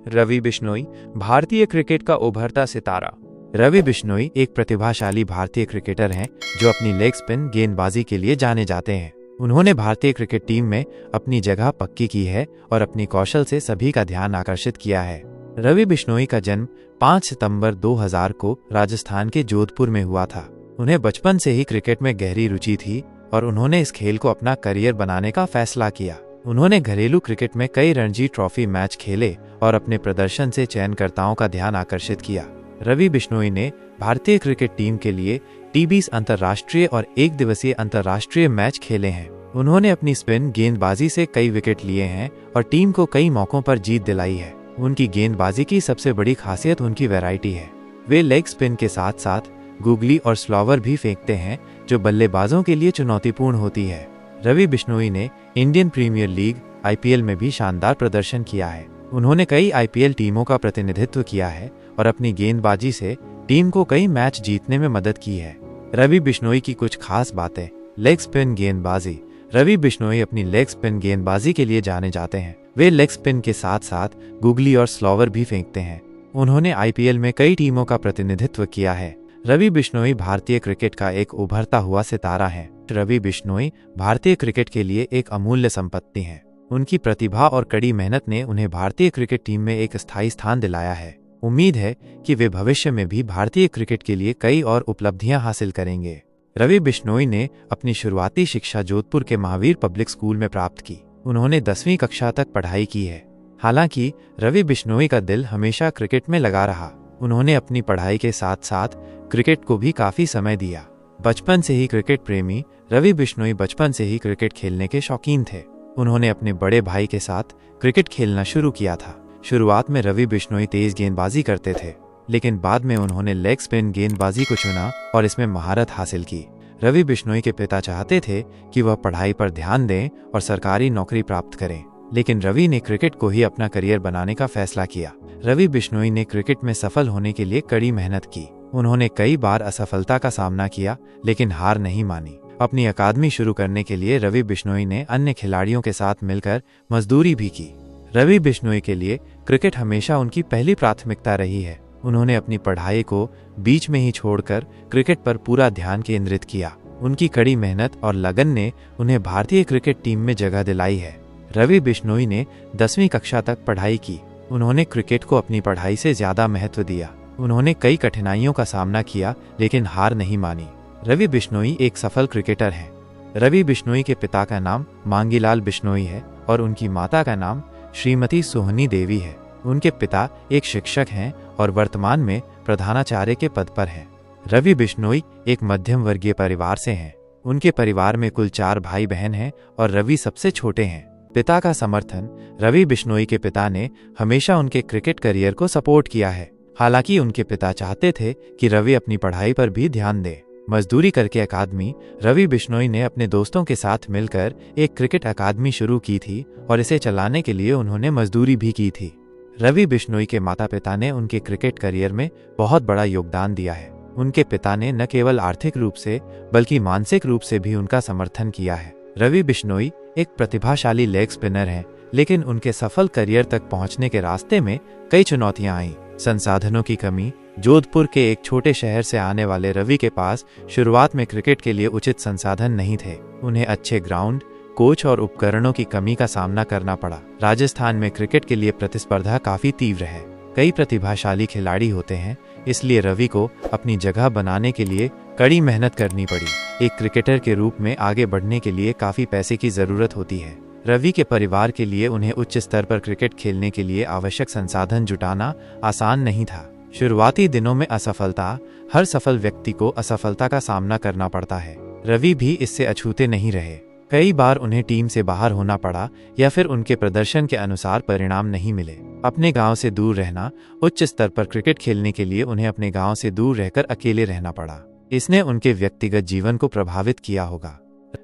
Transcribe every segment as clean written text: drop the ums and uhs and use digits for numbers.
रवि बिश्नोई, भारतीय क्रिकेट का उभरता सितारा। रवि बिश्नोई एक प्रतिभाशाली भारतीय क्रिकेटर हैं जो अपनी लेग स्पिन गेंदबाजी के लिए जाने जाते हैं। उन्होंने भारतीय क्रिकेट टीम में अपनी जगह पक्की की है और अपनी कौशल से सभी का ध्यान आकर्षित किया है। रवि बिश्नोई का जन्म 5 सितंबर 2000 को राजस्थान के जोधपुर में हुआ था। उन्हें बचपन से ही क्रिकेट में गहरी रुचि थी और उन्होंने इस खेल को अपना करियर बनाने का फैसला किया। उन्होंने घरेलू क्रिकेट में कई रणजी ट्रॉफी मैच खेले और अपने प्रदर्शन से चयनकर्ताओं का ध्यान आकर्षित किया। रवि बिश्नोई ने भारतीय क्रिकेट टीम के लिए T20 अंतर्राष्ट्रीय और 1 दिवसीय अंतर्राष्ट्रीय मैच खेले हैं। उन्होंने अपनी स्पिन गेंदबाजी से कई विकेट लिए हैं और टीम को कई मौकों पर जीत दिलाई है। उनकी गेंदबाजी की सबसे बड़ी खासियत उनकी वैरायटी है। वे लेग स्पिन के साथ साथ गूगली और स्लॉवर भी फेंकते हैं, जो बल्लेबाजों के लिए चुनौतीपूर्ण होती है। रवि बिश्नोई ने इंडियन प्रीमियर लीग IPL में भी शानदार प्रदर्शन किया है। उन्होंने कई IPL टीमों का प्रतिनिधित्व किया है और अपनी गेंदबाजी से टीम को कई मैच जीतने में मदद की है। रवि बिश्नोई की कुछ खास बातें। लेग स्पिन गेंदबाजी। रवि बिश्नोई अपनी लेग स्पिन गेंदबाजी के लिए जाने जाते हैं। वे लेग स्पिन के साथ साथ गूगली और स्लॉवर भी फेंकते हैं। उन्होंने IPL में कई टीमों का प्रतिनिधित्व किया है। रवि बिश्नोई भारतीय क्रिकेट का एक उभरता हुआ सितारा है। रवि बिश्नोई भारतीय क्रिकेट के लिए एक अमूल्य संपत्ति हैं। उनकी प्रतिभा और कड़ी मेहनत ने उन्हें भारतीय क्रिकेट टीम में एक स्थायी स्थान दिलाया है। उम्मीद है कि वे भविष्य में भी भारतीय क्रिकेट के लिए कई और उपलब्धियां हासिल करेंगे। रवि बिश्नोई ने अपनी शुरुआती शिक्षा जोधपुर के महावीर पब्लिक स्कूल में प्राप्त की। उन्होंने 10वीं कक्षा तक पढ़ाई की है। हालांकि रवि बिश्नोई का दिल हमेशा क्रिकेट में लगा रहा। उन्होंने अपनी पढ़ाई के साथ साथ क्रिकेट को भी काफी समय दिया। बचपन से ही क्रिकेट प्रेमी रवि बिश्नोई बचपन से ही क्रिकेट खेलने के शौकीन थे। उन्होंने अपने बड़े भाई के साथ क्रिकेट खेलना शुरू किया था। शुरुआत में रवि बिश्नोई तेज गेंदबाजी करते थे, लेकिन बाद में उन्होंने लेग स्पिन गेंदबाजी को चुना और इसमें महारत हासिल की। रवि बिश्नोई के पिता चाहते थे कि वह पढ़ाई पर ध्यान दें और सरकारी नौकरी प्राप्त करें, लेकिन रवि ने क्रिकेट को ही अपना करियर बनाने का फैसला किया। रवि बिश्नोई ने क्रिकेट में सफल होने के लिए कड़ी मेहनत की। उन्होंने कई बार असफलता का सामना किया, लेकिन हार नहीं मानी। अपनी अकादमी शुरू करने के लिए रवि बिश्नोई ने अन्य खिलाड़ियों के साथ मिलकर मजदूरी भी की। रवि बिश्नोई के लिए क्रिकेट हमेशा उनकी पहली प्राथमिकता रही है। उन्होंने अपनी पढ़ाई को बीच में ही छोड़कर क्रिकेट पर पूरा ध्यान केंद्रित किया। उनकी कड़ी मेहनत और लगन ने उन्हें भारतीय क्रिकेट टीम में जगह दिलाई है। रवि बिश्नोई ने 10वीं कक्षा तक पढ़ाई की। उन्होंने क्रिकेट को अपनी पढ़ाई से ज्यादा महत्व दिया। उन्होंने कई कठिनाइयों का सामना किया, लेकिन हार नहीं मानी। रवि बिश्नोई एक सफल क्रिकेटर हैं। रवि बिश्नोई के पिता का नाम मांगीलाल बिश्नोई है और उनकी माता का नाम श्रीमती सोहनी देवी है। उनके पिता एक शिक्षक हैं और वर्तमान में प्रधानाचार्य के पद पर हैं। रवि बिश्नोई एक मध्यम वर्गीय परिवार से हैं। उनके परिवार में कुल 4 भाई बहन हैं और रवि सबसे छोटे हैं। पिता का समर्थन। रवि बिश्नोई के पिता ने हमेशा उनके क्रिकेट करियर को सपोर्ट किया है। हालांकि उनके पिता चाहते थे कि रवि अपनी पढ़ाई पर भी ध्यान दे। मजदूरी करके अकादमी। रवि बिश्नोई ने अपने दोस्तों के साथ मिलकर एक क्रिकेट अकादमी शुरू की थी और इसे चलाने के लिए उन्होंने मजदूरी भी की थी। रवि बिश्नोई के माता पिता ने उनके क्रिकेट करियर में बहुत बड़ा योगदान दिया है। उनके पिता ने न केवल आर्थिक रूप से बल्कि मानसिक रूप से भी उनका समर्थन किया है। रवि बिश्नोई एक प्रतिभाशाली लेग स्पिनर हैं, लेकिन उनके सफल करियर तक पहुंचने के रास्ते में कई चुनौतियां आईं। संसाधनों की कमी। जोधपुर के एक छोटे शहर से आने वाले रवि के पास शुरुआत में क्रिकेट के लिए उचित संसाधन नहीं थे। उन्हें अच्छे ग्राउंड, कोच और उपकरणों की कमी का सामना करना पड़ा। राजस्थान में क्रिकेट के लिए प्रतिस्पर्धा काफी तीव्र है। कई प्रतिभाशाली खिलाड़ी होते हैं, इसलिए रवि को अपनी जगह बनाने के लिए कड़ी मेहनत करनी पड़ी। एक क्रिकेटर के रूप में आगे बढ़ने के लिए काफी पैसे की जरूरत होती है। रवि के परिवार के लिए उन्हें उच्च स्तर पर क्रिकेट खेलने के लिए आवश्यक संसाधन जुटाना आसान नहीं था। शुरुआती दिनों में असफलता। हर सफल व्यक्ति को असफलता का सामना करना पड़ता है। रवि भी इससे अछूते नहीं रहे। कई बार उन्हें टीम से बाहर होना पड़ा या फिर उनके प्रदर्शन के अनुसार परिणाम नहीं मिले। अपने गांव से दूर रहना। उच्च स्तर पर क्रिकेट खेलने के लिए उन्हें अपने गांव से दूर रहकर अकेले रहना पड़ा। इसने उनके व्यक्तिगत जीवन को प्रभावित किया होगा।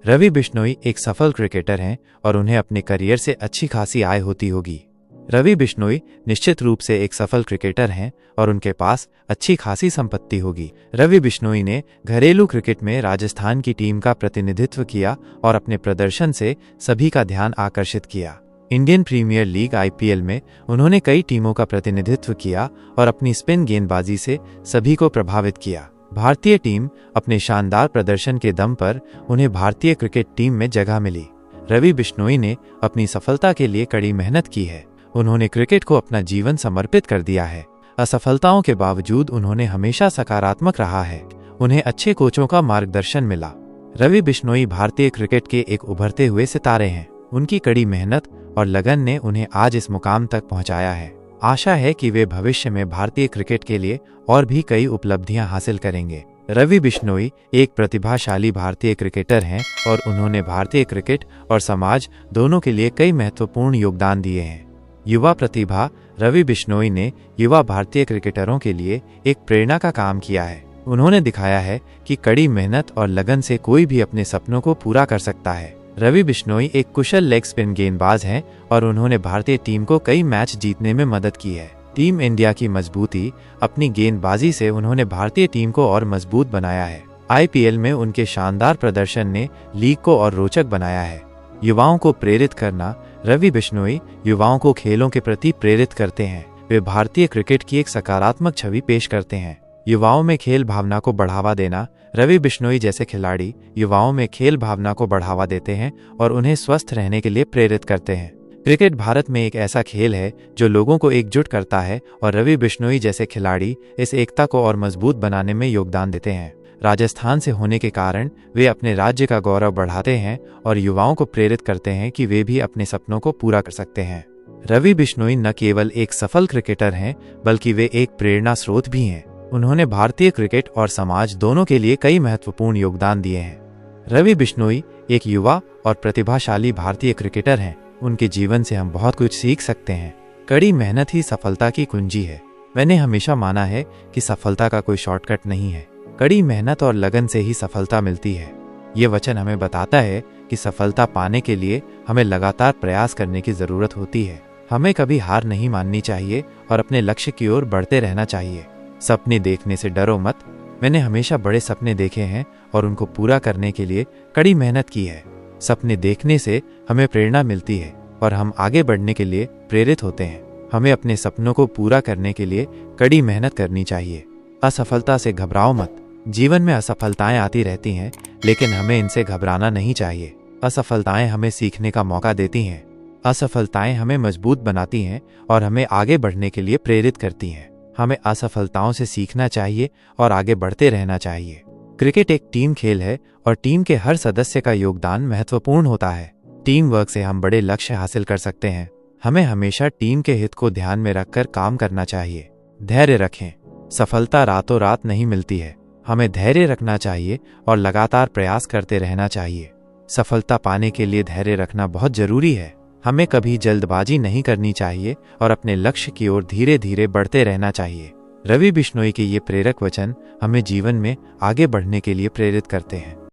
रवि बिश्नोई एक सफल क्रिकेटर हैं और उन्हें अपने करियर से अच्छी खासी आय होती होगी। रवि बिश्नोई निश्चित रूप से एक सफल क्रिकेटर हैं और उनके पास अच्छी खासी संपत्ति होगी। रवि बिश्नोई ने घरेलू क्रिकेट में राजस्थान की टीम का प्रतिनिधित्व किया और अपने प्रदर्शन से सभी का ध्यान आकर्षित किया। इंडियन प्रीमियर लीग IPL में उन्होंने कई टीमों का प्रतिनिधित्व किया और अपनी स्पिन गेंदबाजी से सभी को प्रभावित किया। भारतीय टीम अपने शानदार प्रदर्शन के दम पर उन्हें भारतीय क्रिकेट टीम में जगह मिली। रवि बिश्नोई ने अपनी सफलता के लिए कड़ी मेहनत की है। उन्होंने क्रिकेट को अपना जीवन समर्पित कर दिया है। असफलताओं के बावजूद उन्होंने हमेशा सकारात्मक रहा है। उन्हें अच्छे कोचों का मार्गदर्शन मिला। रवि बिश्नोई भारतीय क्रिकेट के एक उभरते हुए सितारे हैं। उनकी कड़ी मेहनत और लगन ने उन्हें आज इस मुकाम तक पहुंचाया है। आशा है कि वे भविष्य में भारतीय क्रिकेट के लिए और भी कई उपलब्धियां हासिल करेंगे। रवि बिश्नोई एक प्रतिभाशाली भारतीय क्रिकेटर हैं और उन्होंने भारतीय क्रिकेट और समाज दोनों के लिए कई महत्वपूर्ण योगदान दिए हैं। युवा प्रतिभा रवि बिश्नोई ने युवा भारतीय क्रिकेटरों के लिए एक प्रेरणा का काम किया है। उन्होंने दिखाया है कि कड़ी मेहनत और लगन से कोई भी अपने सपनों को पूरा कर सकता है। रवि बिश्नोई एक कुशल लेग स्पिन गेंदबाज हैं और उन्होंने भारतीय टीम को कई मैच जीतने में मदद की है। टीम इंडिया की मजबूती अपनी गेंदबाजी से उन्होंने भारतीय टीम को और मजबूत बनाया है। IPL में उनके शानदार प्रदर्शन ने लीग को और रोचक बनाया है। युवाओं को प्रेरित करना रवि बिश्नोई युवाओं को खेलों के प्रति प्रेरित करते हैं। वे भारतीय क्रिकेट की एक सकारात्मक छवि पेश करते हैं। युवाओं में खेल भावना को बढ़ावा देना रवि बिश्नोई जैसे खिलाड़ी युवाओं में खेल भावना को बढ़ावा देते हैं और उन्हें स्वस्थ रहने के लिए प्रेरित करते हैं। क्रिकेट भारत में एक ऐसा खेल है जो लोगों को एकजुट करता है और रवि बिश्नोई जैसे खिलाड़ी इस एकता को और मजबूत बनाने में योगदान देते हैं। राजस्थान से होने के कारण वे अपने राज्य का गौरव बढ़ाते हैं और युवाओं को प्रेरित करते हैं कि वे भी अपने सपनों को पूरा कर सकते हैं। रवि बिश्नोई न केवल एक सफल क्रिकेटर हैं बल्कि वे एक प्रेरणा स्रोत भी हैं। उन्होंने भारतीय क्रिकेट और समाज दोनों के लिए कई महत्वपूर्ण योगदान दिए हैं। रवि बिश्नोई एक युवा और प्रतिभाशाली भारतीय क्रिकेटर हैं। उनके जीवन से हम बहुत कुछ सीख सकते हैं। कड़ी मेहनत ही सफलता की कुंजी है। मैंने हमेशा माना है कि सफलता का कोई शॉर्टकट नहीं है। कड़ी मेहनत और लगन से ही सफलता मिलती है। ये वचन हमें बताता है कि सफलता पाने के लिए हमें लगातार प्रयास करने की जरूरत होती है। हमें कभी हार नहीं माननी चाहिए और अपने लक्ष्य की ओर बढ़ते रहना चाहिए। सपने देखने से डरो मत। मैंने हमेशा बड़े सपने देखे हैं और उनको पूरा करने के लिए कड़ी मेहनत की है। सपने देखने से हमें प्रेरणा मिलती है और हम आगे बढ़ने के लिए प्रेरित होते हैं। हमें अपने सपनों को पूरा करने के लिए कड़ी मेहनत करनी चाहिए। असफलता से घबराओ मत। जीवन में असफलताएं आती रहती हैं, लेकिन हमें इनसे घबराना नहीं चाहिए। असफलताएं हमें सीखने का मौका देती हैं। असफलताएं हमें मजबूत बनाती हैं और हमें आगे बढ़ने के लिए प्रेरित करती हैं। हमें असफलताओं से सीखना चाहिए और आगे बढ़ते रहना चाहिए। क्रिकेट एक टीम खेल है और टीम के हर सदस्य का योगदान महत्वपूर्ण होता है। टीम वर्क से हम बड़े लक्ष्य हासिल कर सकते हैं। हमें हमेशा टीम के हित को ध्यान में रखकर काम करना चाहिए। धैर्य रखें। सफलता रातों रात नहीं मिलती है। हमें धैर्य रखना चाहिए और लगातार प्रयास करते रहना चाहिए। सफलता पाने के लिए धैर्य रखना बहुत जरूरी है। हमें कभी जल्दबाजी नहीं करनी चाहिए और अपने लक्ष्य की ओर धीरे धीरे बढ़ते रहना चाहिए। रवि बिश्नोई के ये प्रेरक वचन हमें जीवन में आगे बढ़ने के लिए प्रेरित करते हैं।